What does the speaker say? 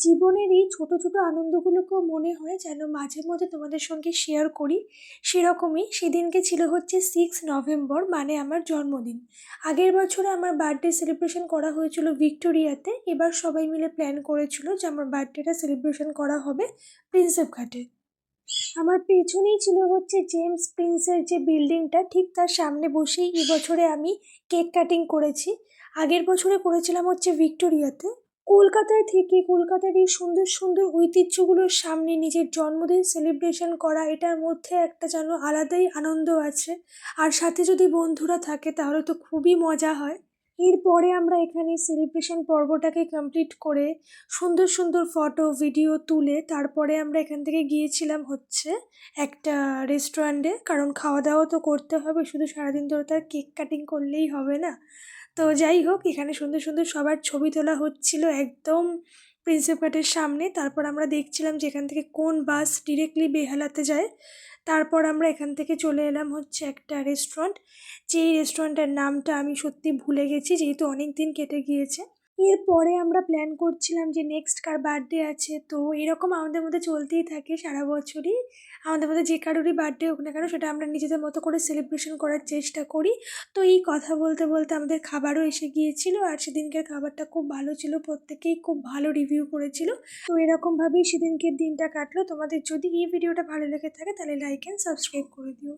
জীবনের এই ছোট, ছোট আনন্দগুলোকেও মনে হয় যেন মাঝে মধ্যে তোমাদের সঙ্গে শেয়ার করি। সেরকমই সেদিনকে ছিল হচ্ছে 6 নভেম্বর মানে আমার জন্মদিন। আগের বছরে আমার বার্থডে সেলিব্রেশন করা হয়েছিল ভিক্টোরিয়াতে। এবার সবাই মিলে প্ল্যান করেছিল যে আমার বার্থডেটা সেলিব্রেশন করা হবে প্রিন্সেপ ঘাটে। আমার পেছনেই ছিল হচ্ছে জেমস প্রিন্সের যে বিল্ডিংটা, ঠিক তার সামনে বসেই এবছরে আমি কেক কাটিং করেছি। আগের বছরে করেছিলাম হচ্ছে ভিক্টোরিয়াতে। কলকাতায় থেকে কলকাতার এই সুন্দর সুন্দর ঐতিহ্যগুলোর সামনে নিজের জন্মদিন সেলিব্রেশন করা, এটার মধ্যে একটা যেন আলাদাই আনন্দ আছে। আর সাথে যদি বন্ধুরা থাকে তাহলে তো খুবই মজা হয়। এরপরে আমরা এখানে সেলিব্রেশন পর্বটাকে কমপ্লিট করে সুন্দর সুন্দর ফটো ভিডিও তুলে তারপরে আমরা এখান থেকে গিয়েছিলাম হচ্ছে একটা রেস্টুরেন্টে, কারণ খাওয়া দাওয়া তো করতে হবে, শুধু সারাদিন ধরে তো আর কেক কাটিং করলেই হবে না। তো যাই হোক, এখানে সুন্দর সুন্দর সবার ছবি তোলা হচ্ছিল একদম প্রিন্সেপ ঘাটের সামনে। তারপর আমরা দেখছিলাম যে এখান থেকে কোন বাস ডিরেক্টলি বেহালাতে যায়। তারপর আমরা এখান থেকে চলে এলাম হচ্ছে একটা রেস্টুরেন্ট, যেই রেস্টুরেন্টের নামটা আমি সত্যি ভুলে গেছি যেহেতু অনেক দিন কেটে গিয়েছে। এরপরে আমরা প্ল্যান করছিলাম যে নেক্সট কার বার্থডে আছে, তো এরকম আমাদের মধ্যে চলতেই থাকে সারা বছরই। আমাদের মধ্যে যে কারোরই বার্থডে হোক না কেন সেটা আমরা নিজেদের মতো করে সেলিব্রেশন করার চেষ্টা করি। তো এই কথা বলতে বলতে আমাদের খাবারও এসে গিয়েছিল, আর সেদিনকের খাবারটা খুব ভালো ছিল, প্রত্যেকেই খুব ভালো রিভিউ করেছিল। তো এরকমভাবেই সেদিনকের দিনটা কাটলো। তোমাদের যদি এই ভিডিওটা ভালো লেগে থাকে তাহলে লাইক অ্যান্ড সাবস্ক্রাইব করে দিও।